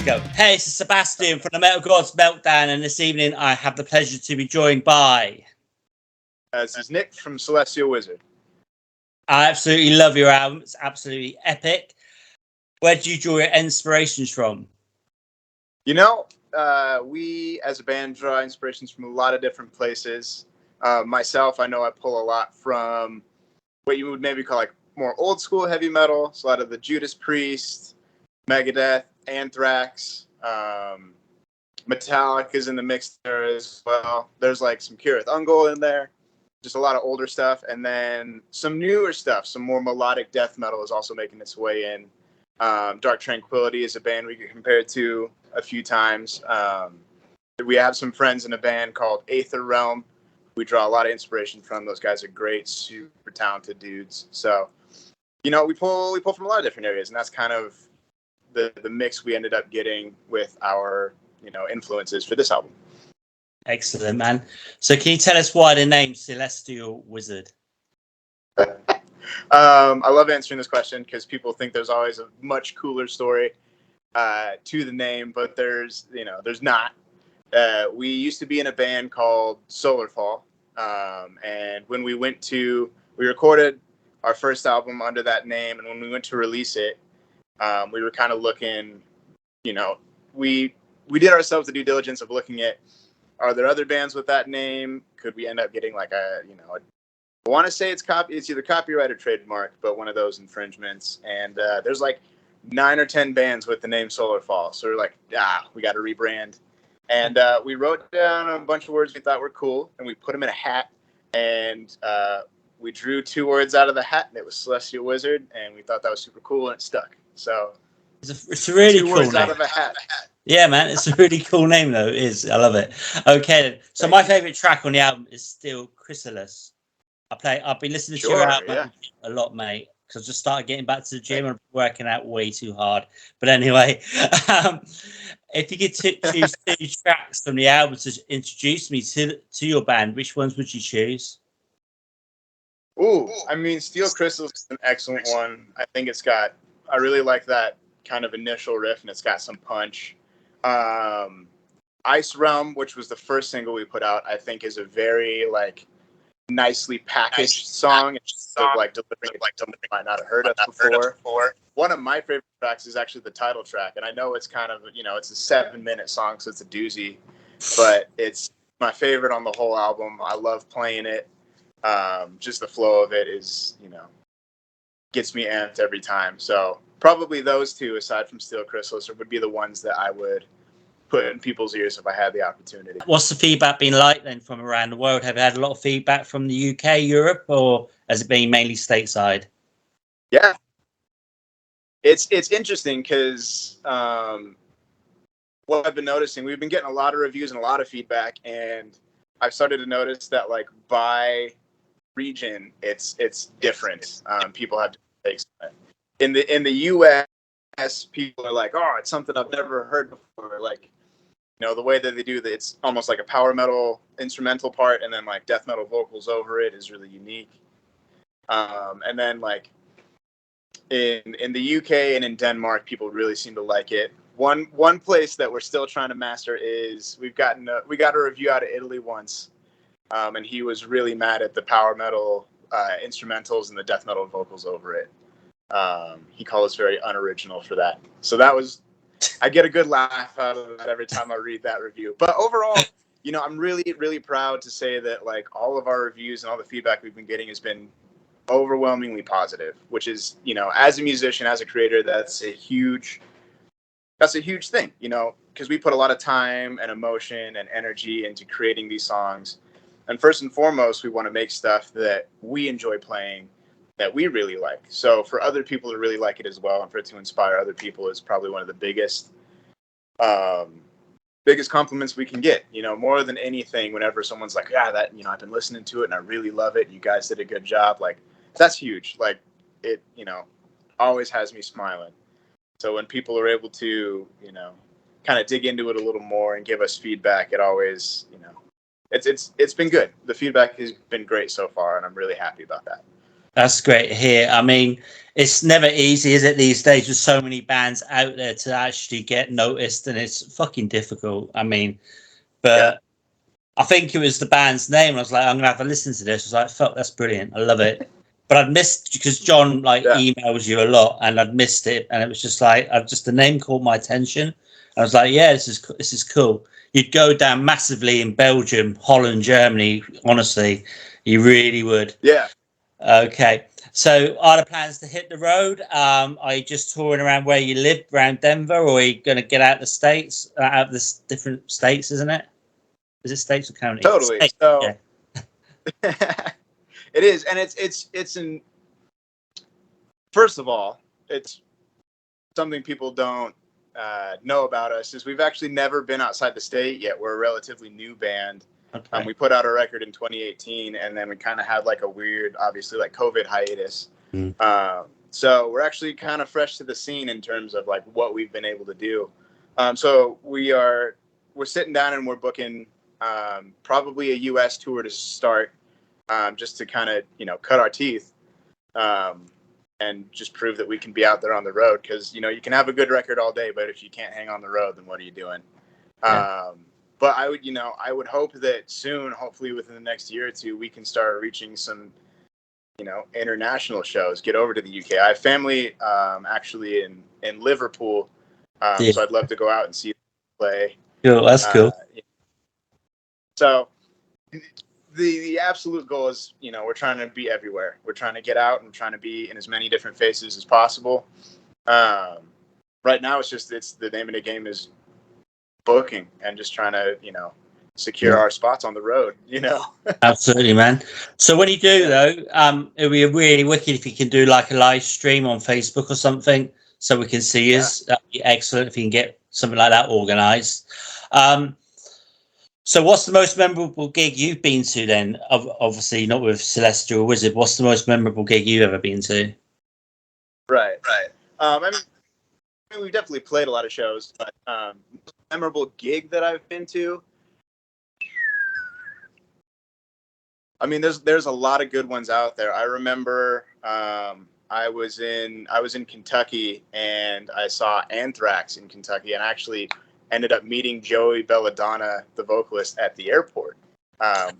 go. Hey, this is Sebastian from the Metal Gods Meltdown, and this evening I have the pleasure to be joined by... This is Nick from Celestial Wizard. I absolutely love your album. It's absolutely epic. Where do you draw your inspirations from? You know, we as a band draw inspirations from a lot of different places. Myself, I know I pull a lot from what you would maybe call like more old school heavy metal. So a lot of the Judas Priest, Megadeth, Anthrax, Metallica is in the mix there as well. There's like some Kirith Ungol in there. Just a lot of older stuff, and then some newer stuff. Some more melodic death metal is also making its way in. Dark Tranquility is a band we get compared to a few times. We have some friends in a band called Aether Realm. We draw a lot of inspiration from. Those guys are great, super talented dudes. So, you know, we pull from a lot of different areas, and that's kind of the mix we ended up getting with our, you know, influences for this album. Excellent, man. So can you tell us why the name Celestial Wizard? I love answering this question because people think there's always a much cooler story to the name, but there's not. We used to be in a band called Solarfall, and when we recorded our first album under that name, and when we went to release it, we were kind of looking, you know, we did ourselves the due diligence of looking at, are there other bands with that name? Could we end up getting like I want to say it's either copyright or trademark, but one of those infringements. And there's like 9 or 10 bands with the name Solarfall. So we're like, we got to rebrand. And we wrote down a bunch of words we thought were cool, and we put them in a hat. And we drew 2 words out of the hat, and it was Celestial Wizard. And we thought that was super cool, and it stuck. So it's a really 2 cool words name. out of a hat. Yeah, man, it's a really cool name, though. It is. I love it. Okay, so my favorite track on the album is still Chrysalis. I've been listening to your album a lot, mate, because I just started getting back to the gym and working out way too hard. But anyway, if you could choose 2 tracks from the album to introduce me to your band, which ones would you choose? Ooh, I mean, Steel Crystals is an excellent one. I think I really like that kind of initial riff, and it's got some punch. Ice Realm, which was the first single we put out, I think is a very like nicely packaged song. It's just like delivering it like something you might not have heard of before. One of my favorite tracks is actually the title track, and I know it's kind of, you know, it's a 7-minute song, so it's a doozy, but it's my favorite on the whole album. I love playing it. Just the flow of it is, you know, gets me amped every time. So probably those 2, aside from Steel Crystals, would be the ones that I would put in people's ears if I had the opportunity. What's the feedback been like then from around the world? Have you had a lot of feedback from the UK, Europe, or has it been mainly stateside? Yeah, it's interesting because what I've been noticing, we've been getting a lot of reviews and a lot of feedback, and I've started to notice that like by region, it's different. People have different takes on it. In the US, people are like, oh, it's something I've never heard before. Like, you know, the way that they do that, it's almost like a power metal instrumental part, and then like death metal vocals over it is really unique. And then like in the UK and in Denmark, people really seem to like it. One place that we're still trying to master is we got a review out of Italy once, and he was really mad at the power metal instrumentals and the death metal vocals over it. He called us very unoriginal for that. So that was, I get a good laugh out of that every time I read that review. But overall, you know, I'm really, really proud to say that like all of our reviews and all the feedback we've been getting has been overwhelmingly positive, which is, you know, as a musician, as a creator, that's a huge thing, you know, because we put a lot of time and emotion and energy into creating these songs. And first and foremost, we want to make stuff that we enjoy playing, that we really like. So for other people to really like it as well, and for it to inspire other people, is probably one of the biggest compliments we can get. You know, more than anything, whenever someone's like, yeah, that, you know, I've been listening to it and I really love it, you guys did a good job, like that's huge. Like it, you know, always has me smiling. So when people are able to, you know, kind of dig into it a little more and give us feedback, it always, you know, it's been good. The feedback has been great so far, and I'm really happy about that. That's great to hear. I mean, it's never easy, is it, these days with so many bands out there to actually get noticed, and it's fucking difficult. I mean, but I think it was the band's name. I was like, I'm gonna have to listen to this. I was like, fuck, that's brilliant. I love it. But I'd missed because John emails you a lot, and I'd missed it, and it was just like the name caught my attention. I was like, yeah, this is cool. You'd go down massively in Belgium, Holland, Germany. Honestly, you really would. Yeah. Okay. So are the plans to hit the road? Are you just touring around where you live, around Denver, or are you going to get out the states, out of the different states, isn't it? Is it states or counties? Totally. States. So yeah. It is, and it's in. First of all, it's something people don't know about us is we've actually never been outside the state yet. We're a relatively new band. Okay. We put out a record in 2018, and then we kind of had like a weird, obviously, like COVID hiatus. So we're actually kind of fresh to the scene in terms of like what we've been able to do. So we're sitting down and we're booking probably a U.S. tour to start, just to kind of cut our teeth, and just prove that we can be out there on the road. Because you can have a good record all day, but if you can't hang on the road, then what are you doing? Yeah. But I would hope that soon, hopefully within the next year or two, we can start reaching some, international shows, get over to the UK. I have family actually in Liverpool, so I'd love to go out and see them play. Cool, that's cool. So the absolute goal is, we're trying to be everywhere. We're trying to get out and trying to be in as many different faces as possible. Right now, it's the name of the game is booking and just trying to secure our spots on the road. Absolutely, man. So when you do though, it'd be really wicked if you can do like a live stream on Facebook or something so we can see you. That'd be excellent if you can get something like that organized. So what's the most memorable gig you've been to then? Obviously not with Celestial Wizard. What's the most memorable gig you've ever been to? Right. I mean, we've definitely played a lot of shows, but memorable gig that I've been to. I mean, there's a lot of good ones out there. I remember I was in Kentucky and I saw Anthrax in Kentucky, and actually ended up meeting Joey Belladonna, the vocalist, at the airport,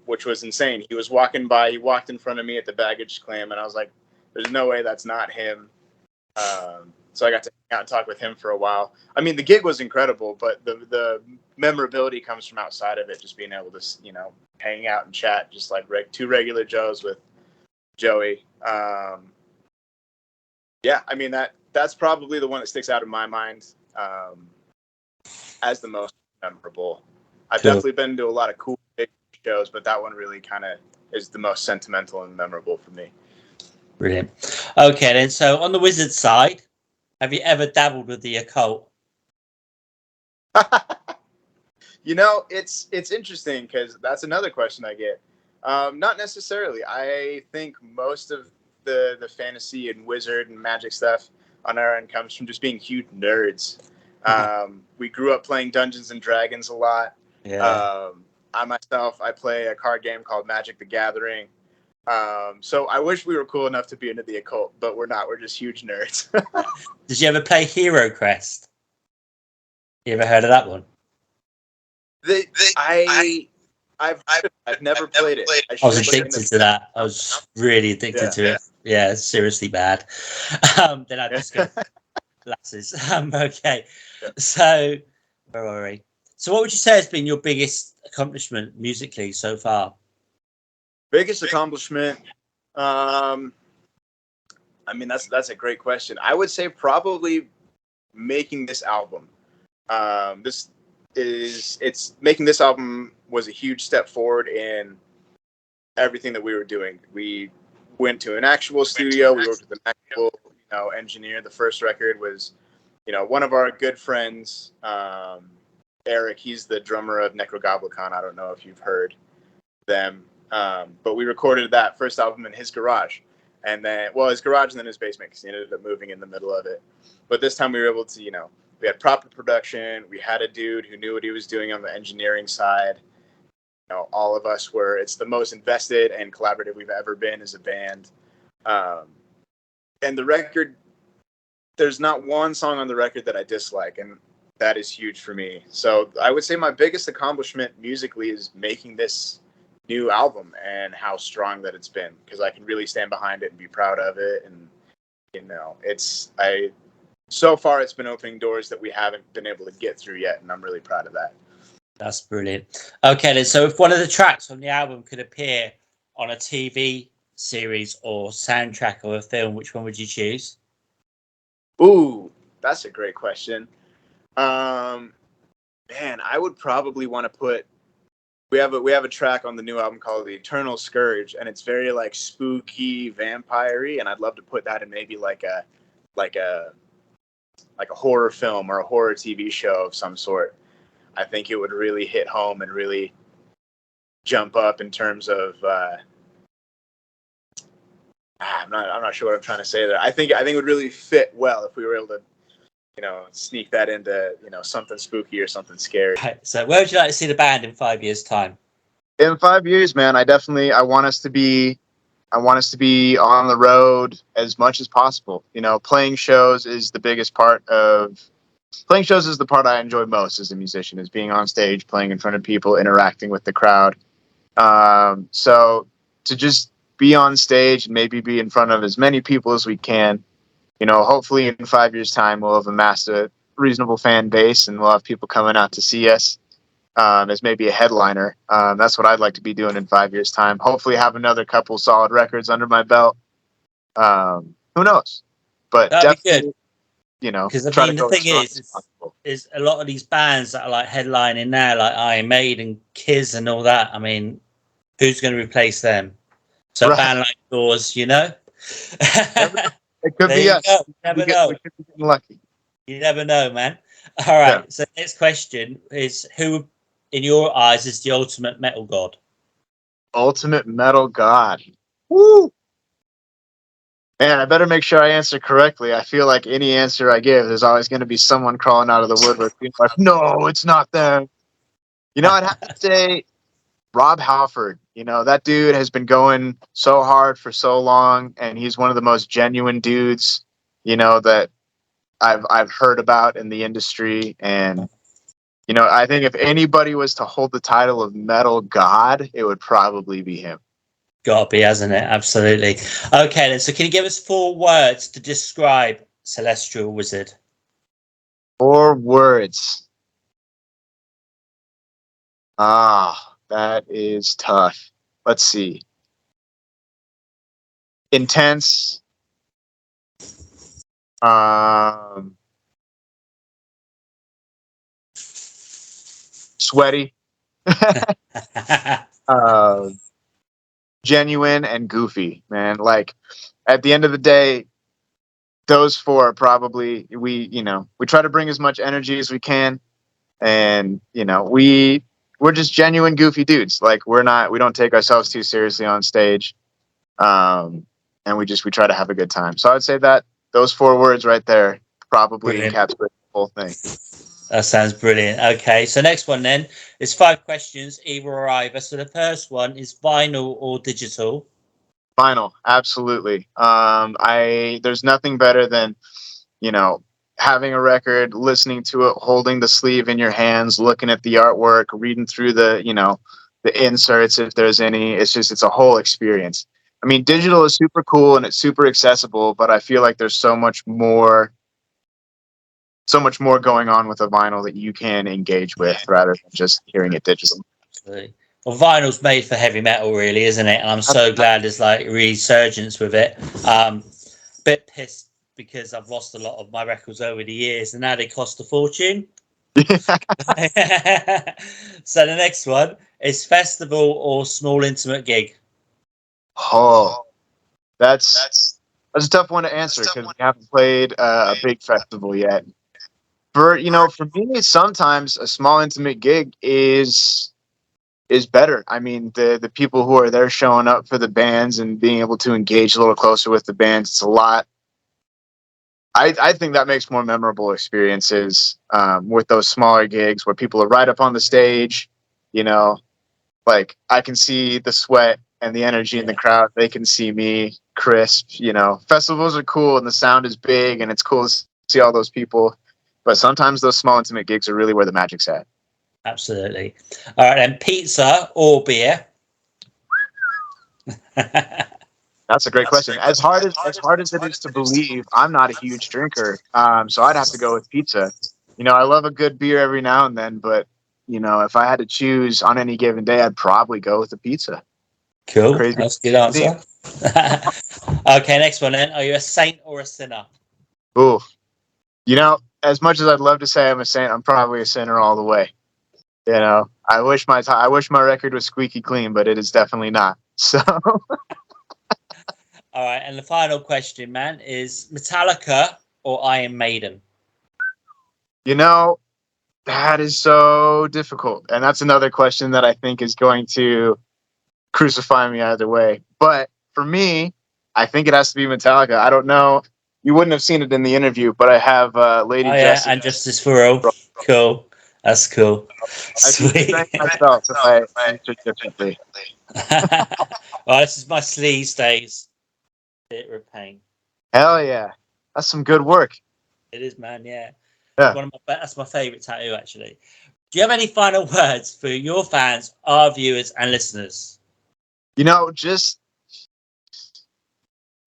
which was insane. He was walking by, he walked in front of me at the baggage claim, and I was like, "There's no way that's not him." So I got to hang out and talk with him for a while. I mean, the gig was incredible, but the memorability comes from outside of it, just being able to, hang out and chat, just like two regular Joes with Joey. Yeah, I mean, that's probably the one that sticks out in my mind as the most memorable. I've definitely been to a lot of cool big shows, but that one really kind of is the most sentimental and memorable for me. Brilliant. Okay, then. So on the Wizard side, have you ever dabbled with the occult? It's interesting because that's another question I get. Not necessarily. I think most of the fantasy and wizard and magic stuff on our end comes from just being huge nerds. We grew up playing Dungeons and Dragons a lot. Yeah. I play a card game called Magic the Gathering. So I wish we were cool enough to be into the occult, but we're not. We're just huge nerds. Did you ever play Hero Crest? You ever heard of that one? I've never played it. I was addicted to that. I was really addicted to it. Yeah, seriously bad. Then I just go lasses. Okay. So where are we? So what would you say has been your biggest accomplishment musically so far? Biggest accomplishment? I mean, that's a great question. I would say probably making this album. Making this album was a huge step forward in everything that we were doing. We went to an actual studio. We worked with an actual, engineer. The first record was, one of our good friends, Eric. He's the drummer of Necrogoblicon. I don't know if you've heard them, but we recorded that first album in his garage, and then, his garage and then his basement, because he ended up moving in the middle of it. But this time we were able to, we had proper production. We had a dude who knew what he was doing on the engineering side. All of us it's the most invested and collaborative we've ever been as a band. And the record, there's not one song on the record that I dislike, and that is huge for me. So I would say my biggest accomplishment musically is making this new album and how strong that it's been, because I can really stand behind it and be proud of it. And so far it's been opening doors that we haven't been able to get through yet, and I'm really proud of that. That's brilliant. Okay, then, so if one of the tracks on the album could appear on a TV series or soundtrack of a film, which one would you choose? Ooh, that's a great question. Man, I would probably want to put. We have a track on the new album called "The Eternal Scourge," and it's very like spooky, vampire-y, and I'd love to put that in maybe like a horror film or a horror TV show of some sort. I think it would really hit home and really jump up in terms of. I'm not sure what I'm trying to say there. I think it would really fit well if we were able to, sneak that into, something spooky or something scary. Right, so where would you like to see the band in 5 years' time? In 5 years, man, I want us to be on the road as much as possible. Playing shows is the part I enjoy most as a musician, is being on stage, playing in front of people, interacting with the crowd. So to just be on stage and maybe be in front of as many people as we can. Hopefully in 5 years' time, we'll have amassed a reasonable fan base and we'll have people coming out to see us as maybe a headliner. That's what I'd like to be doing in 5 years' time. Hopefully have another couple solid records under my belt. Who knows? But That'd definitely, be good. Because try to the go thing as is a lot of these bands that are like headlining now, like Iron Maiden, Kiss, and all that. I mean, who's going to replace them? So a band like yours, It could be us. You never know. We could be getting lucky. You never know, man. All right. Yeah. So next question is, who, in your eyes, is the ultimate metal god? Ultimate metal god. Woo! Man, I better make sure I answer correctly. I feel like any answer I give, there's always going to be someone crawling out of the woodwork being like, no, it's not them. I'd have to say Rob Halford. That dude has been going so hard for so long, and he's one of the most genuine dudes, that I've heard about in the industry. And, I think if anybody was to hold the title of metal god, it would probably be him. Gotta be, hasn't it? Absolutely. Okay, then. So can you give us 4 words to describe Celestial Wizard? 4 words. That is tough. Let's see. Intense. Sweaty. Genuine and goofy, man. Like, at the end of the day, those 4 are probably, we try to bring as much energy as we can, and we're just genuine goofy dudes. Like, we don't take ourselves too seriously on stage, and we try to have a good time. So I'd say that those 4 words right there probably encapsulate the whole thing. That sounds brilliant. Okay, so next one then is 5 questions, either or either. So the first one is vinyl or digital? Vinyl, absolutely. There's nothing better than, having a record, listening to it, holding the sleeve in your hands, looking at the artwork, reading through the inserts if there's any. It's a whole experience. I mean, digital is super cool and it's super accessible, but I feel like there's so much more going on with a vinyl that you can engage with rather than just hearing it digital. Absolutely. Well, vinyl's made for heavy metal, really, isn't it? And I'm so glad there's like resurgence with it. Bit pissed because I've lost a lot of my records over the years, and now they cost a fortune. So the next one is festival or small intimate gig. Oh, that's a tough one to answer because we haven't played a big festival yet. For me, sometimes a small intimate gig is better. I mean, the people who are there showing up for the bands and being able to engage a little closer with the bands, it's a lot. I think that makes more memorable experiences with those smaller gigs where people are right up on the stage. Like, I can see the sweat and the energy in the crowd. They can see me. crisp. You know, festivals are cool and the sound is big and it's cool to see all those people. But sometimes those small, intimate gigs are really where the magic's at. Absolutely. All right, then, pizza or beer? That's a great question. As hard as it is to believe, I'm not a huge drinker, so I'd have to go with pizza. You know, I love a good beer every now and then, but you know, if I had to choose on any given day, I'd probably go with the pizza. Cool. Crazy. That's a good answer. Okay, next one then. Are you a saint or a sinner? Ooh, you know, as much as I'd love to say I'm a saint, I'm probably a sinner all the way. You know, I wish my record was squeaky clean, but it is definitely not. So. All right, and the final question, man, is Metallica or Iron Maiden? You know, that is so difficult. And that's another question that I think is going to crucify me either way. But for me, I think it has to be Metallica. I don't know. You wouldn't have seen it in the interview, but I have Lady Jessica. And Justice for All. Cool. That's cool. Sweet. I myself if I answered differently. Well, this is my sleaze days. Bit of pain. Hell yeah. That's some good work. It is, man, yeah. Yeah. That's my favourite tattoo, actually. Do you have any final words for your fans, our viewers, and listeners? You know, just,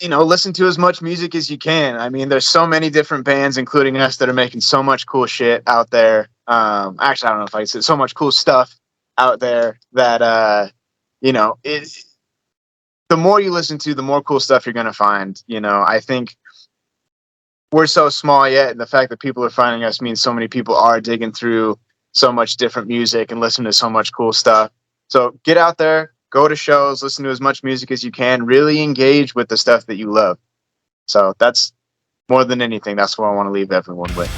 you know, listen to as much music as you can. I mean, there's so many different bands, including us, that are making so much cool shit out there. Actually, I don't know if I said so much cool stuff out there that, you know, the more you listen to, the more cool stuff you're going to find. You know, I think we're so small yet, and the fact that people are finding us means so many people are digging through so much different music and listening to so much cool stuff. So get out there, go to shows, listen to as much music as you can, really engage with the stuff that you love. So that's more than anything, that's what I want to leave everyone with.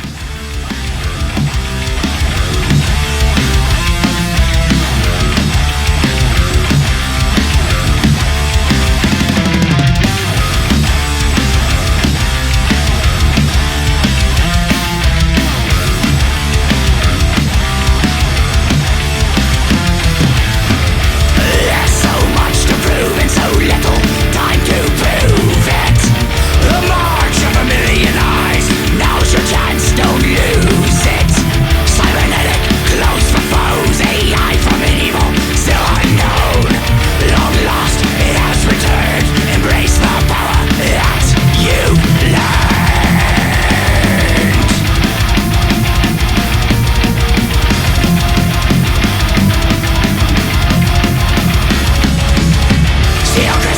Still